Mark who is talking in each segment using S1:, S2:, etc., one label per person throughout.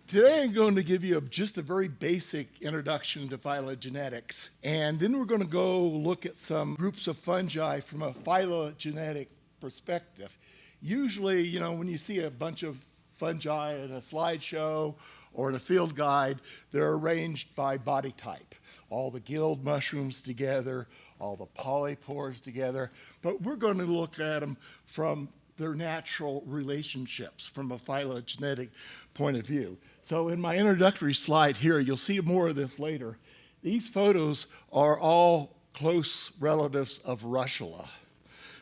S1: Today I'm going to give you just a very basic introduction to phylogenetics, and then we're going to go look at some groups of fungi from a phylogenetic perspective. Usually, when you see a bunch of fungi in a slideshow or in a field guide, they're arranged by body type. All the gilled mushrooms together, all the polypores together, but we're going to look at them from their natural relationships from a phylogenetic point of view. So in my introductory slide here, you'll see more of this later. These photos are all close relatives of Russulales.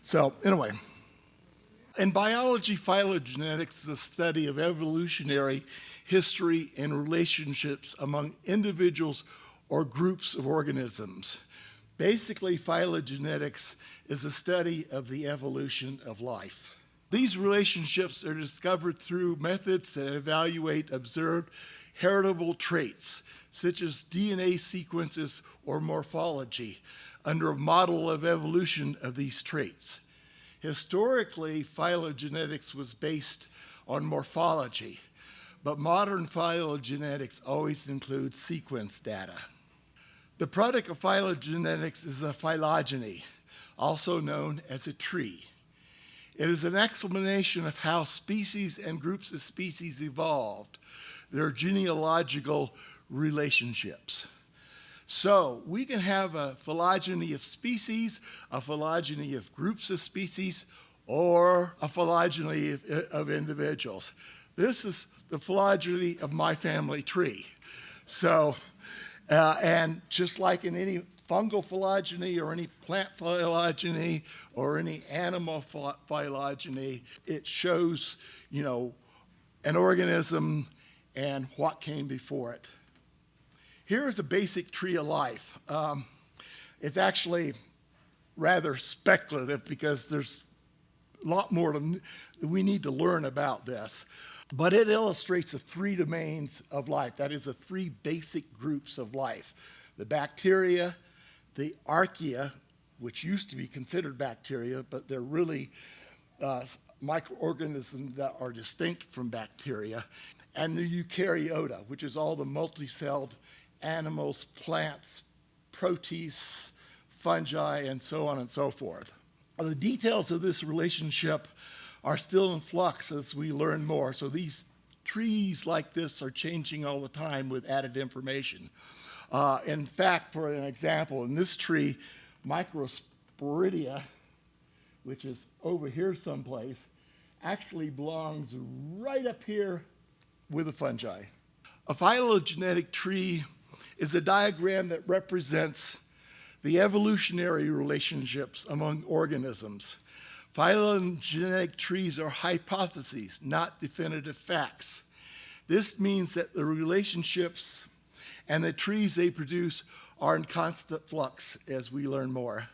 S1: So anyway, in biology, phylogenetics is the study of evolutionary history and relationships among individuals or groups of organisms. Basically, phylogenetics is the study of the evolution of life. These relationships are discovered through methods that evaluate observed heritable traits, such as DNA sequences or morphology, under a model of evolution of these traits. Historically, phylogenetics was based on morphology, but modern phylogenetics always includes sequence data. The product of phylogenetics is a phylogeny, also known as a tree. It is an explanation of how species and groups of species evolved, their genealogical relationships. So we can have a phylogeny of species, a phylogeny of groups of species, or a phylogeny of individuals. This is the phylogeny of my family tree. So, and just like in any fungal phylogeny or any plant phylogeny or any animal phylogeny, it shows, an organism and what came before it. Here's a basic tree of life. It's actually rather speculative because there's a lot more we need to learn about this. But it illustrates the three domains of life. That is the three basic groups of life. The bacteria, the archaea, which used to be considered bacteria, but they're really microorganisms that are distinct from bacteria, and the eukaryota, which is all the multicelled animals, plants, protists, fungi, and so on and so forth. The details of this relationship are still in flux as we learn more. So these trees like this are changing all the time with added information. In fact, for an example, in this tree, Microsporidia, which is over here someplace, actually belongs right up here with the fungi. A phylogenetic tree is a diagram that represents the evolutionary relationships among organisms. Phylogenetic trees are hypotheses, not definitive facts. This means that the relationships and the trees they produce are in constant flux as we learn more.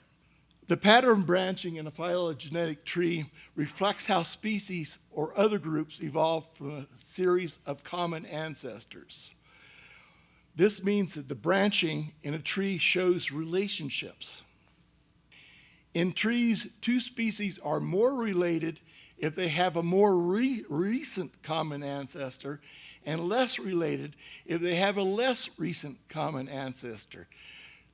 S1: The pattern branching in a phylogenetic tree reflects how species or other groups evolved from a series of common ancestors. This means that the branching in a tree shows relationships. In trees, two species are more related if they have a more recent common ancestor, and less related if they have a less recent common ancestor.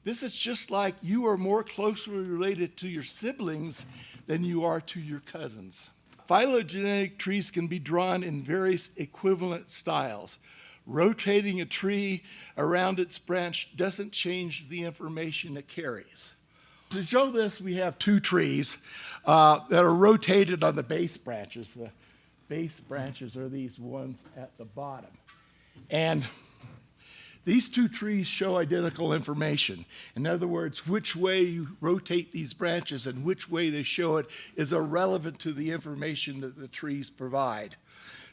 S1: This is just like you are more closely related to your siblings than you are to your cousins. Phylogenetic trees can be drawn in various equivalent styles. Rotating a tree around its branch doesn't change the information it carries. To show this, we have two trees that are rotated on the base branches. The base branches are these ones at the bottom. And these two trees show identical information. In other words, which way you rotate these branches and which way they show it is irrelevant to the information that the trees provide.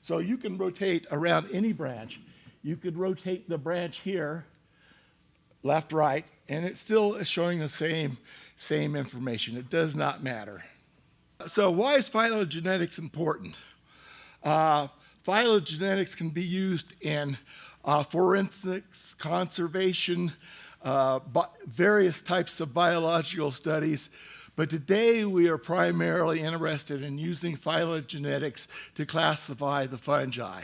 S1: So you can rotate around any branch. You could rotate the branch here, left, right, and it still is showing the same information. It does not matter. So why is phylogenetics important? Phylogenetics can be used in forensics, conservation, various types of biological studies, but today we are primarily interested in using phylogenetics to classify the fungi.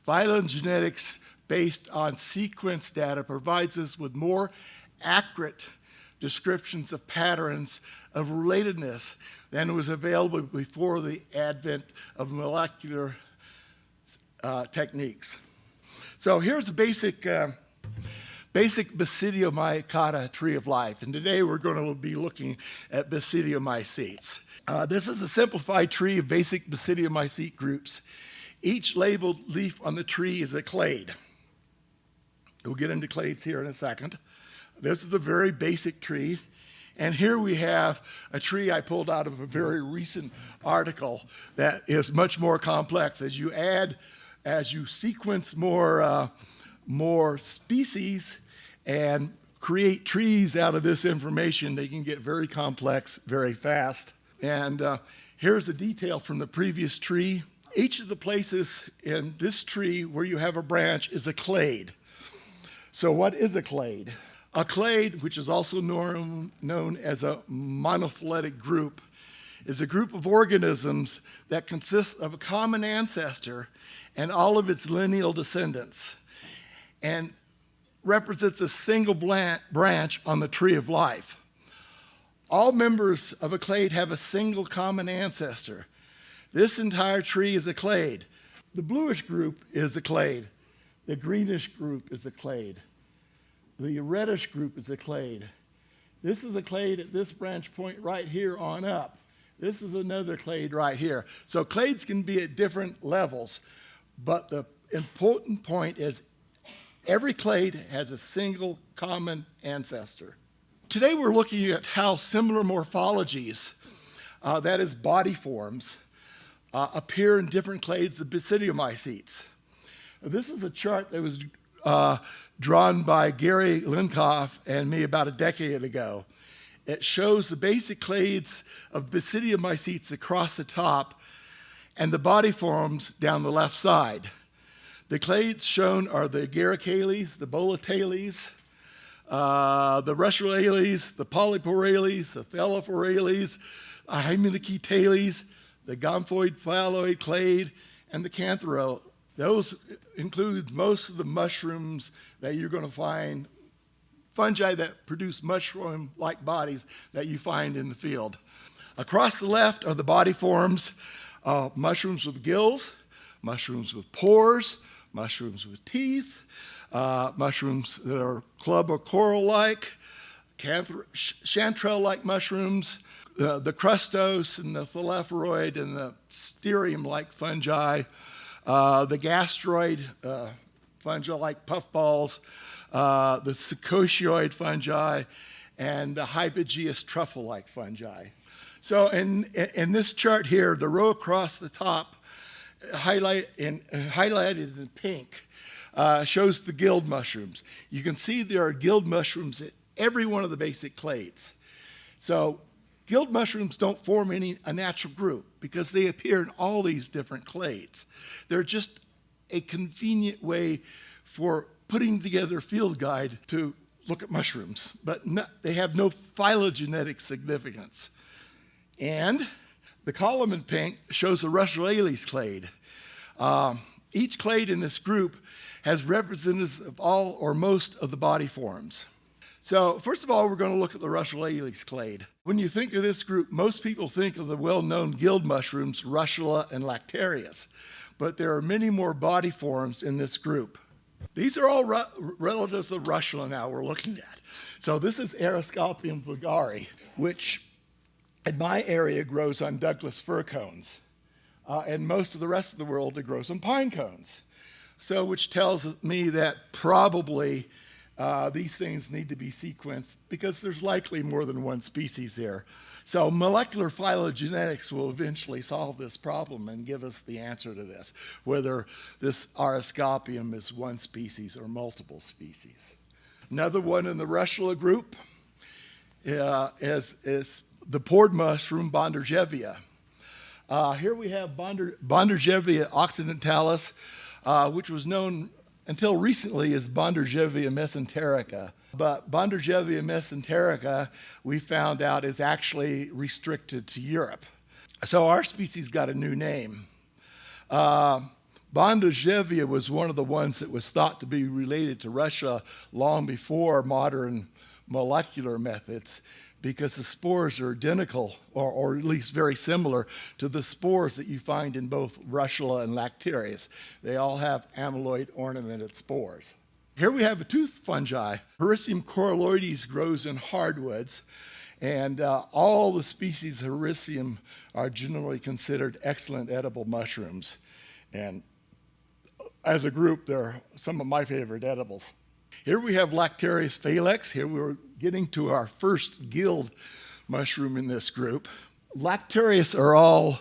S1: Phylogenetics based on sequence data provides us with more accurate descriptions of patterns of relatedness than was available before the advent of molecular techniques. So here's a basic Basidiomycota tree of life, and today we're going to be looking at Basidiomycetes. This is a simplified tree of basic Basidiomycete groups. Each labeled leaf on the tree is a clade. We'll get into clades here in a second. This is a very basic tree, and here we have a tree I pulled out of a very recent article that is much more complex. As you sequence more species and create trees out of this information, they can get very complex very fast. And here's a detail from the previous tree. Each of the places in this tree where you have a branch is a clade. So what is a clade? A clade, which is also known as a monophyletic group, is a group of organisms that consists of a common ancestor and all of its lineal descendants, and represents a single branch on the tree of life. All members of a clade have a single common ancestor. This entire tree is a clade. The bluish group is a clade. The greenish group is a clade. The reddish group is a clade. This is a clade at this branch point right here on up. This is another clade right here. So clades can be at different levels, but the important point is every clade has a single common ancestor. Today we're looking at how similar morphologies, that is body forms, appear in different clades of Basidiomycetes. This is a chart that was drawn by Gary Linkoff and me about a decade ago. It shows the basic clades of Basidiomycetes across the top and the body forms down the left side. The clades shown are the Agaricaceae, the Phallales, the Russulales, the Polyporales, the Phallales, Agaricaceae, the Gomphoid Phylloid clade, and the Cantharo. Those include most of the mushrooms that you're going to find, fungi that produce mushroom-like bodies that you find in the field. Across the left are the body forms, mushrooms with gills, mushrooms with pores, mushrooms with teeth, mushrooms that are club or coral-like, chanterelle-like mushrooms, the crustose and the thalaphoid and the sterium-like fungi, the gastroid fungi like puffballs, the sequoioid fungi, and the hypogeous truffle-like fungi. So in this chart here, the row across the top, highlighted in pink, shows the gilled mushrooms. You can see there are gilled mushrooms at every one of the basic clades. So gilled mushrooms don't form a natural group because they appear in all these different clades. They're just a convenient way for putting together a field guide to look at mushrooms, but they have no phylogenetic significance. And the column in pink shows the Russulales clade. Each clade in this group has representatives of all or most of the body forms. So first of all, we're going to look at the Russulales clade. When you think of this group, most people think of the well-known gilled mushrooms, Russula and Lactarius, but there are many more body forms in this group. These are all relatives of Russula now we're looking at. So this is Agaricaceae vulgare, which in my area grows on Douglas fir cones. And most of the rest of the world, it grows on pine cones. So which tells me that probably these things need to be sequenced because there's likely more than one species there. So molecular phylogenetics will eventually solve this problem and give us the answer to this, whether this Agaricaceae is one species or multiple species. Another one in the Russula group is the pored mushroom Bondergevia. Here we have Bondergevia occidentalis, which was known until recently as Bondergevia mesenterica. But Bondergevia mesenterica, we found out, is actually restricted to Europe. So our species got a new name. Bondagevia was one of the ones that was thought to be related to Russia long before modern molecular methods, because the spores are identical, or at least very similar to the spores that you find in both Russula and Lactarius. They all have amyloid ornamented spores. Here we have a tooth fungi. Hericium coralloides grows in hardwoods, and all the species of Hericium are generally considered excellent edible mushrooms. And as a group, they're some of my favorite edibles. Here we have Lactarius Phallales. Here we're getting to our first guild mushroom in this group. Lactarius are all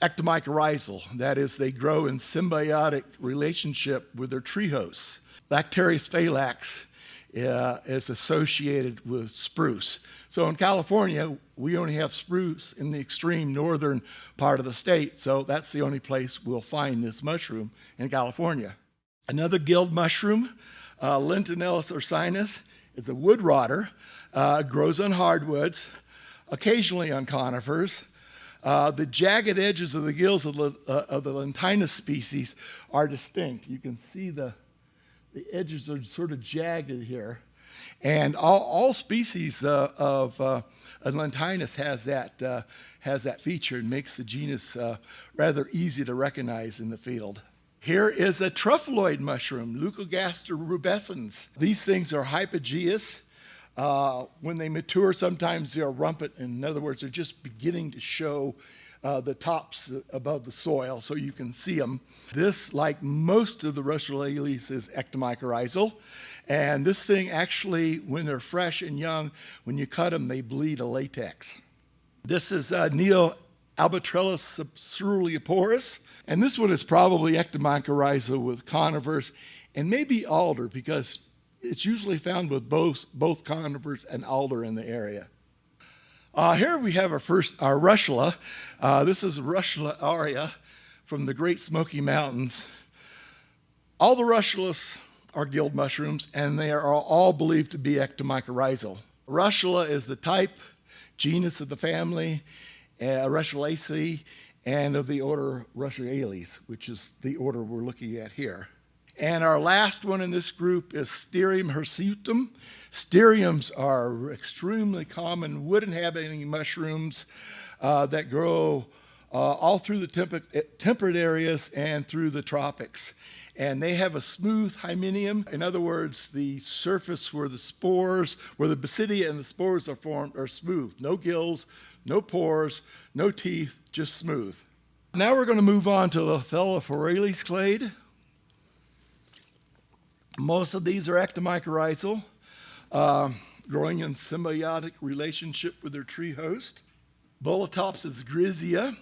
S1: ectomycorrhizal. That is, they grow in symbiotic relationship with their tree hosts. Lactarius Phallales is associated with spruce. So in California, we only have spruce in the extreme northern part of the state, so that's the only place we'll find this mushroom in California. Another guild mushroom, Lentinellus ursinus, is a wood rotter, grows on hardwoods, occasionally on conifers. The jagged edges of the gills of the Lentinus species are distinct. You can see the edges are sort of jagged here. And all species of Lentinus has that feature and makes the genus rather easy to recognize in the field. Here is a truffaloid mushroom, Leucogaster rubescens. These things are hypogeous. When they mature, sometimes they're rumpant. In other words, they're just beginning to show the tops above the soil so you can see them. This, like most of the Russulales, is ectomycorrhizal. And this thing actually, when they're fresh and young, when you cut them, they bleed a latex. This is Neoalbatrellus ceruleoporus. And this one is probably ectomycorrhizal with conifers and maybe alder, because it's usually found with both conifers and alder in the area. Here we have our Russula. This is Russula aurea from the Great Smoky Mountains. All the Russulas are guild mushrooms, and they are all believed to be ectomycorrhizal. Russula is the type, genus of the family, Russulales, and of the order Russulales, which is the order we're looking at here. And our last one in this group is Sterium hirsutum. Steriums are extremely common wood-inhabiting mushrooms that grow all through the temperate areas and through the tropics. And they have a smooth hymenium. In other words, the surface where the basidia and the spores are formed are smooth. No gills, no pores, no teeth, just smooth. Now we're going to move on to the Phallales clade. Most of these are ectomycorrhizal, growing in symbiotic relationship with their tree host. Bolitopsis grisea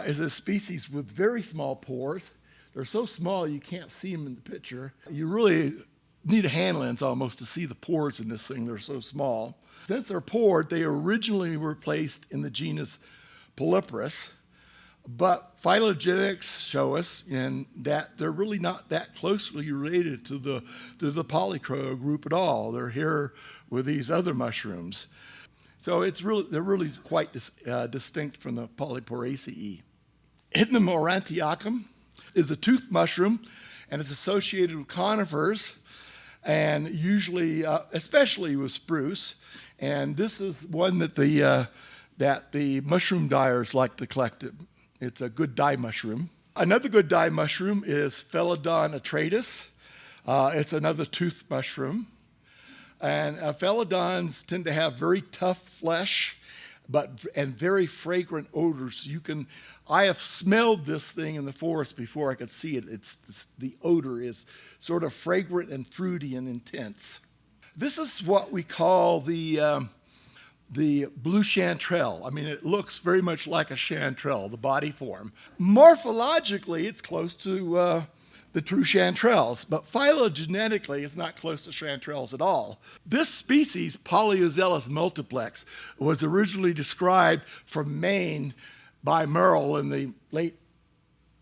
S1: is a species with very small pores. They're so small you can't see them in the picture. You really need a hand lens almost to see the pores in this thing. They're so small. Since they're pored, they originally were placed in the genus Polyporus, but phylogenetics show us that they're really not that closely related to the Polycro group at all. They're here with these other mushrooms. So they're really quite distinct from the Polyporaceae. Hypnum aurantiacum is a tooth mushroom, and it's associated with conifers, and usually, especially with spruce. And this is one that the mushroom dyers like to collect. It's a good dye mushroom. Another good dye mushroom is Phelodon atratus. It's another tooth mushroom. And phelodons tend to have very tough flesh, and very fragrant odors. I have smelled this thing in the forest before I could see it. The odor is sort of fragrant and fruity and intense. This is what we call the blue chanterelle. I mean, it looks very much like a chanterelle, the body form. Morphologically, it's close to the true chanterelles, but phylogenetically, it's not close to chanterelles at all. This species, Polyozellus multiplex, was originally described from Maine by Merle in the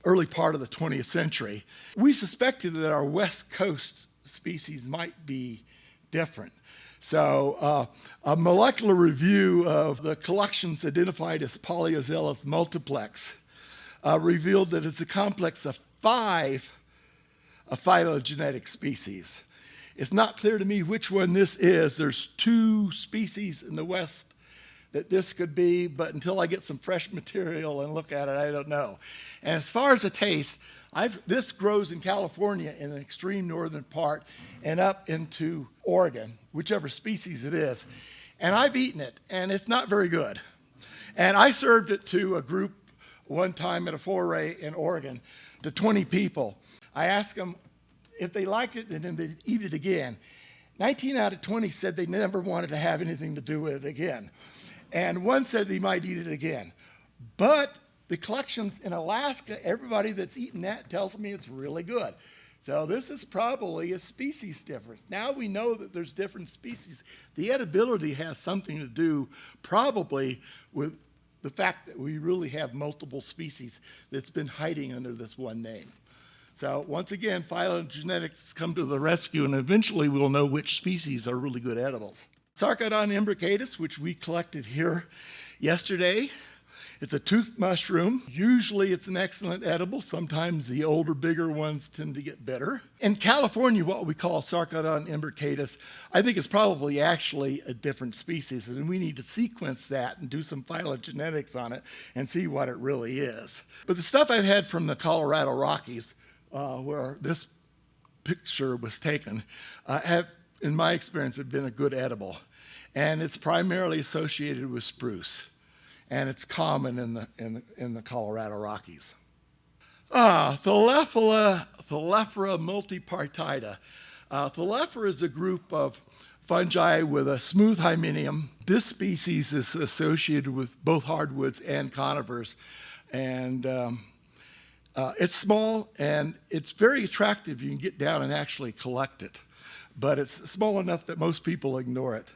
S1: early part of the 20th century. We suspected that our West Coast species might be different. So a molecular review of the collections identified as Polyozellus multiplex revealed that it's a complex of 5 phylogenetic species. It's not clear to me which one this is. There's 2 species in the West that this could be, but until I get some fresh material and look at it, I don't know. And as far as the taste, this grows in California in the extreme northern part and up into Oregon, whichever species it is. And I've eaten it, and it's not very good. And I served it to a group one time at a foray in Oregon to 20 people. I asked them if they liked it and then they'd eat it again. 19 out of 20 said they never wanted to have anything to do with it again. And one said they might eat it again. But the collections in Alaska, everybody that's eaten that tells me it's really good. So this is probably a species difference. Now we know that there's different species. The edibility has something to do probably with the fact that we really have multiple species that's been hiding under this one name. So once again, phylogenetics come to the rescue, and eventually we'll know which species are really good edibles. Sarcodon imbricatus, which we collected here yesterday. It's a toothed mushroom. Usually it's an excellent edible. Sometimes the older, bigger ones tend to get bitter. In California, what we call Sarcodon imbricatus, I think is probably actually a different species, and we need to sequence that and do some phylogenetics on it and see what it really is. But the stuff I've had from the Colorado Rockies, where this picture was taken, have, in my experience, have been a good edible. And it's primarily associated with spruce. And it's common in the Colorado Rockies. Thalephora multipartita. Thalephora is a group of fungi with a smooth hymeneum. This species is associated with both hardwoods and conifers. And it's small and it's very attractive. You can get down and actually collect it. But it's small enough that most people ignore it.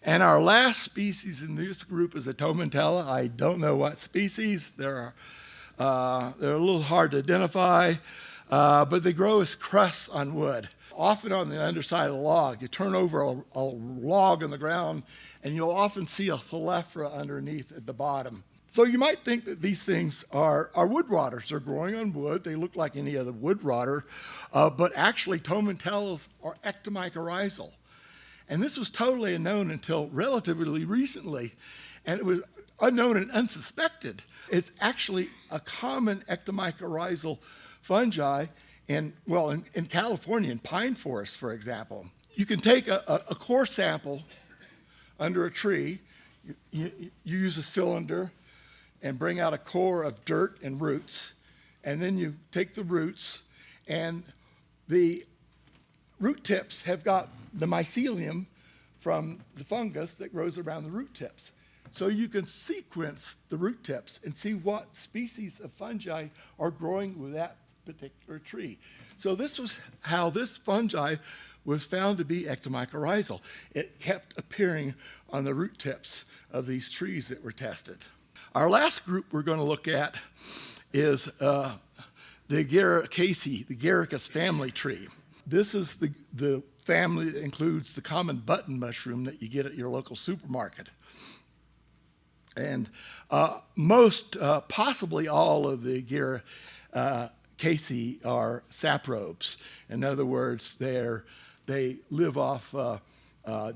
S1: And our last species in this group is a Tomentella. I don't know what species. They're a little hard to identify, but they grow as crusts on wood, often on the underside of a log. You turn over a log on the ground, and you'll often see a Thalephora underneath at the bottom. So you might think that these things are wood rotters. They're growing on wood. They look like any other wood rotter, but actually Tomentellas are ectomycorrhizal. And this was totally unknown until relatively recently, and it was unknown and unsuspected. It's actually a common ectomycorrhizal fungi in California, in pine forests, for example. You can take a core sample under a tree, you use a cylinder and bring out a core of dirt and roots, and then you take the roots, and the root tips have got the mycelium from the fungus that grows around the root tips. So you can sequence the root tips and see what species of fungi are growing with that particular tree. So this was how this fungi was found to be ectomycorrhizal. It kept appearing on the root tips of these trees that were tested. Our last group we're going to look at is the Agaricaceae, the Agaricus family tree. This is the family that includes the common button mushroom that you get at your local supermarket. And most, possibly all of the Agaricaceae are saprobes. In other words, they live off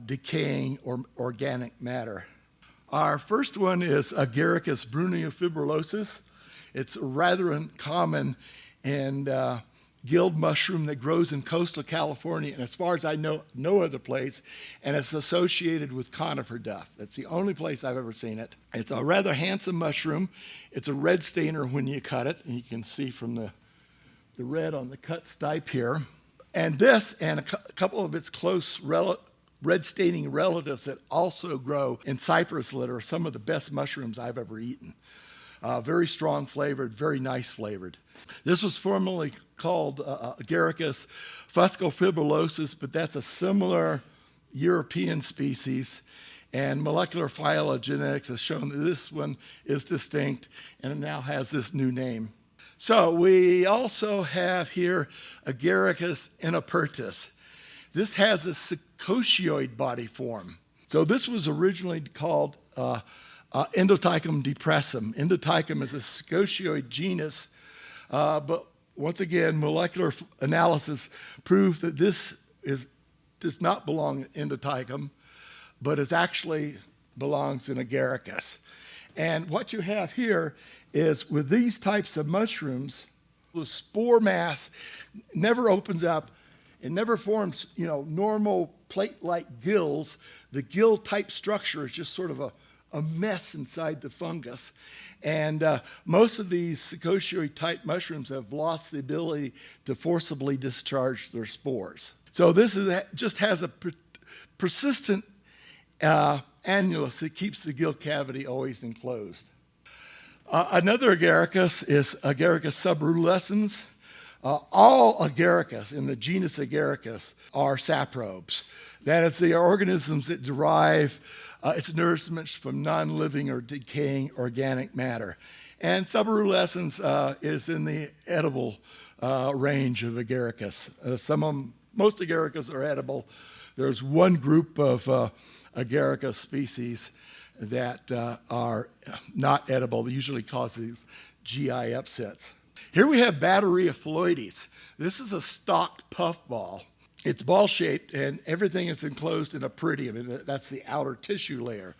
S1: decaying or organic matter. Our first one is Agaricus bruneofibrillosus. It's rather uncommon and guild mushroom that grows in coastal California, and as far as I know, no other place, and it's associated with conifer duff. That's the only place I've ever seen it. It's a rather handsome mushroom. It's a red stainer when you cut it, and you can see from the red on the cut stipe here. And this and a couple of its close red staining relatives that also grow in cypress litter are some of the best mushrooms I've ever eaten. Very strong flavored, very nice flavored. This was formerly called Agaricus fuscofibrillosus, but that's a similar European species. And molecular phylogenetics has shown that this one is distinct and it now has this new name. So we also have here Agaricus inopertus. This has a psicosioid body form. So this was originally called Endotychum depressum. Endotychum is a Scoticioid genus, but once again, molecular analysis proved that this does not belong in Endotychum, but it actually belongs in Agaricaceae. And what you have here is with these types of mushrooms, the spore mass never opens up. It never forms, normal plate-like gills. The gill-type structure is just sort of a mess inside the fungus. And most of these Scoticioid-type mushrooms have lost the ability to forcibly discharge their spores. So this just has a persistent annulus that keeps the gill cavity always enclosed. Another Agaricus is Agaricus subrulescens. All Agaricus in the genus Agaricus are saprobes. That is, they are organisms that derive its nourishment from non-living or decaying organic matter. And subrulescens is in the edible range of Agaricus. Most Agaricus are edible. There's one group of Agaricus species that are not edible. They usually cause these GI upsets. Here we have Basidiomycetes phalloides. This is a stalked puffball. It's ball-shaped, and everything is enclosed in a peridium, and that's the outer tissue layer.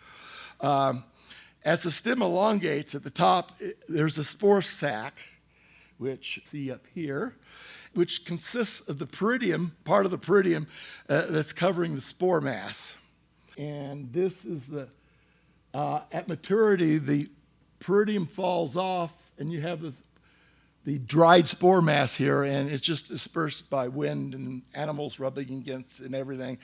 S1: As the stem elongates at the top, there's a spore sac, which you see up here, which consists of the peridium, part of the peridium that's covering the spore mass. And this is at maturity, the peridium falls off, and you have the dried spore mass here, and it's just dispersed by wind and animals rubbing against and everything.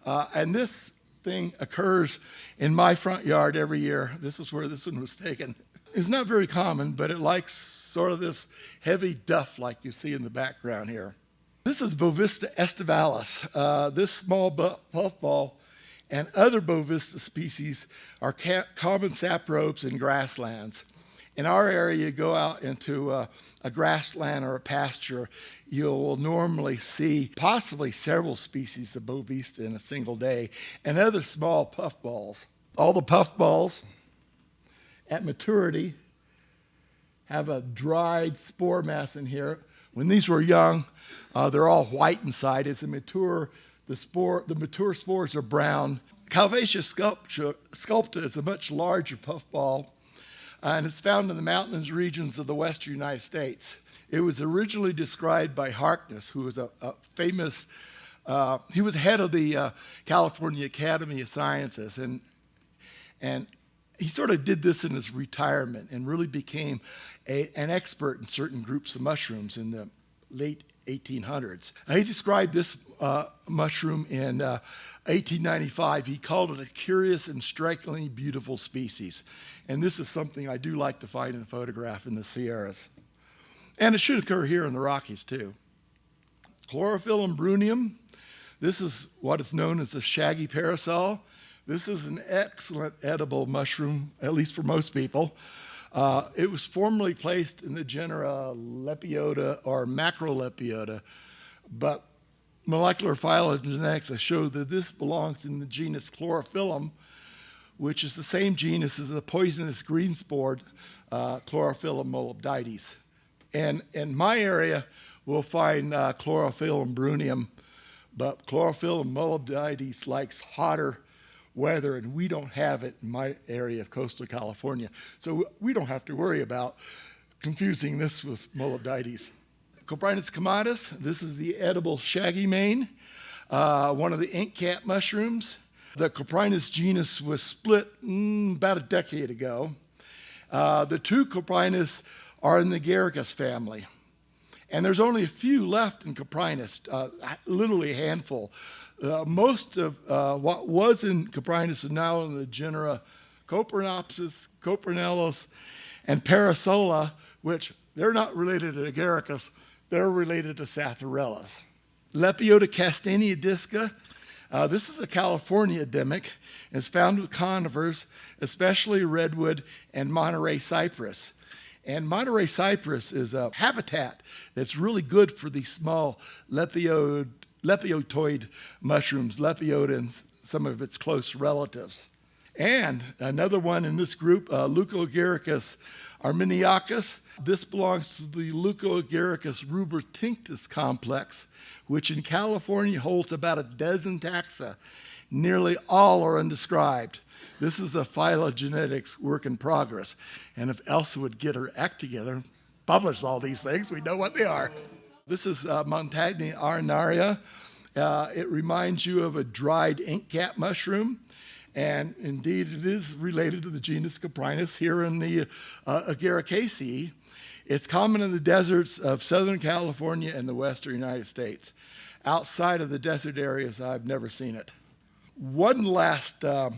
S1: And this thing occurs in my front yard every year. This is where this one was taken. It's not very common, but it likes sort of this heavy duff like you see in the background here. This is Bovista estivalis. This small puffball and other Bovista species are common saprobes in grasslands. In our area, you go out into a grassland or a pasture, you'll normally see possibly several species of Bovista in a single day, and other small puffballs. All the puffballs at maturity have a dried spore mass in here. When these were young, they're all white inside. As they mature, the mature spores are brown. Calvaceous sculpta is a much larger puffball, and it's found in the mountainous regions of the western United States. It was originally described by Harkness, who was a famous, he was head of the California Academy of Sciences, and he sort of did this in his retirement and really became an expert in certain groups of mushrooms in the late 1800s. He described this mushroom in 1895. He called it a curious and strikingly beautiful species. And this is something I do like to find in a photograph in the Sierras. And it should occur here in the Rockies too. Chlorophyllum brunium. This is what is known as the shaggy parasol. This is an excellent edible mushroom, at least for most people. It was formerly placed in the genera Lepiota or Macrolepiota, but molecular phylogenetics has showed that this belongs in the genus Chlorophyllum, which is the same genus as the poisonous green-spored Chlorophyllum molybdites. And in my area, we'll find Chlorophyllum brunium, but Chlorophyllum molybdites likes hotter weather, and we don't have it in my area of coastal California. So we don't have to worry about confusing this with molybdites. Coprinus comatus, this is the edible shaggy mane, one of the ink cap mushrooms. The Coprinus genus was split about a decade ago. The two Coprinus are in the Agaricaceae family. And there's only a few left in Coprinus, literally a handful. Most of what was in Coprinus is now in the genera Coprinopsis, Coprinellus, and Parasola, which they're not related to Agaricaceae, they're related to Sapphirellus. Lepiota castanea-disca, this is a California endemic. It's found with conifers, especially redwood and Monterey cypress. And Monterey cypress is a habitat that's really good for these small lepiotoid mushrooms, Lepiota and some of its close relatives. And another one in this group, Leucoagaricus arminiacus. This belongs to the Leucoagaricus rubertinctus complex, which in California holds about a dozen taxa. Nearly all are undescribed. This is a phylogenetics work in progress. And if Elsa would get her act together, publish all these things, we know what they are. This is Montagna arenaria. It reminds you of a dried inkcap mushroom. And indeed, it is related to the genus Coprinus here in the Agaricaceae. It's common in the deserts of Southern California and the Western United States. Outside of the desert areas, I've never seen it. One last of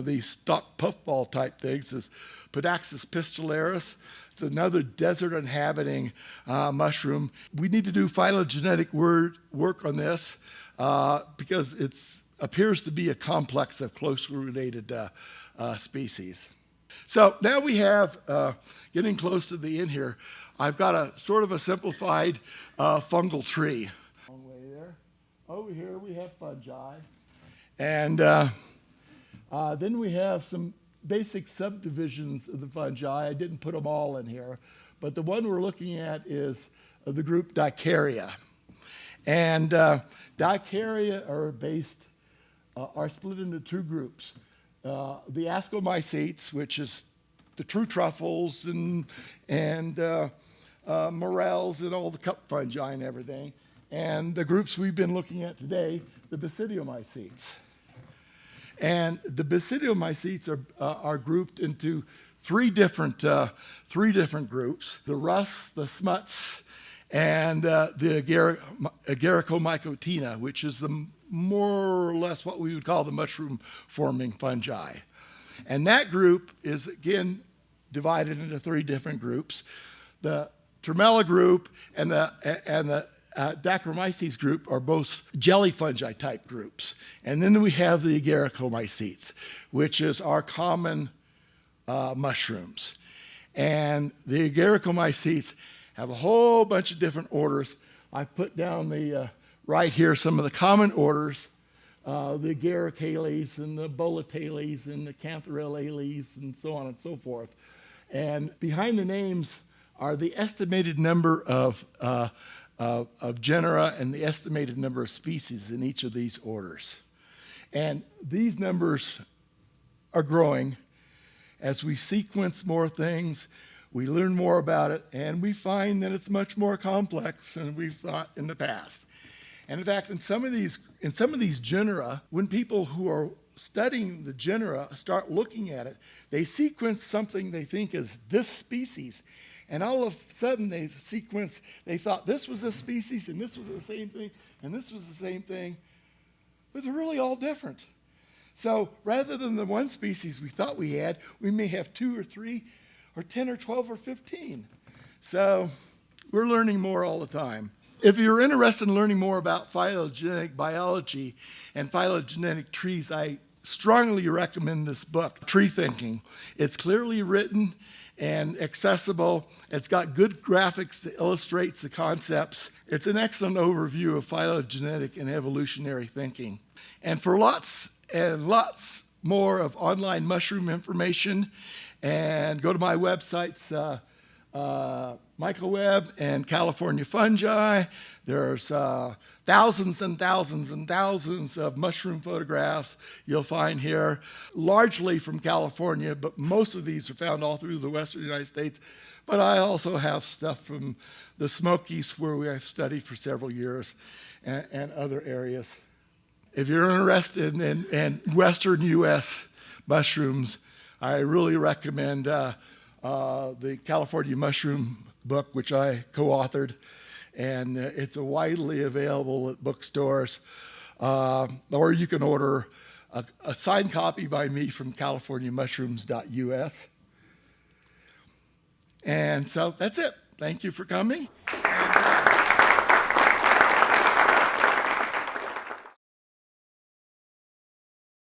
S1: these stalk puffball type things is Podaxis pistularis. It's another desert inhabiting mushroom. We need to do phylogenetic work on this because it appears to be a complex of closely related species. So now we have, getting close to the end here, I've got a sort of a simplified fungal tree. Long way there. Over here we have fungi. And then we have some basic subdivisions of the fungi. I didn't put them all in here, but the one we're looking at is the group Dicaria. And Dicaria are split into two groups. The Ascomycetes, which is the true truffles and morels and all the cup fungi and everything. And the groups we've been looking at today, the Basidiomycetes. And the Basidiomycetes are grouped into three different groups: the rust, the smuts, and the Agaricomycotina, which is the more or less what we would call the mushroom-forming fungi. And that group is again divided into three different groups: the Tremella group and the Dacromyces group are both jelly fungi type groups. And then we have the Agaricomycetes, which is our common mushrooms. And the Agaricomycetes have a whole bunch of different orders. I've put down right here some of the common orders, the Agaricaceae and the Bolatales and the Cantharellales and so on and so forth. And behind the names are the estimated number of genera and the estimated number of species in each of these orders. And these numbers are growing as we sequence more things, we learn more about it, and we find that it's much more complex than we've thought in the past. And in fact, in some of these genera, when people who are studying the genera start looking at it, they sequence something they think is this species. And all of a sudden they thought this was a species and this was the same thing and this was the same thing, but they're really all different. So rather than the one species we thought we had, we may have 2 or 3 or 10 or 12 or 15. So we're learning more all the time. If you're interested in learning more about phylogenetic biology and phylogenetic trees, I strongly recommend this book, Tree Thinking. It's clearly written and accessible. It's got good graphics that illustrates the concepts. It's an excellent overview of phylogenetic and evolutionary thinking. And for lots and lots more of online mushroom information, and go to my websites, Michael Webb and California Fungi. There's thousands and thousands and thousands of mushroom photographs you'll find here, largely from California, but most of these are found all through the Western United States. But I also have stuff from the Smokies, where we have studied for several years, and other areas. If you're interested in Western U.S. mushrooms, I really recommend the California Mushroom book, which I co-authored, and it's widely available at bookstores, or you can order a signed copy by me from californiamushrooms.us. And so that's it. Thank you for coming.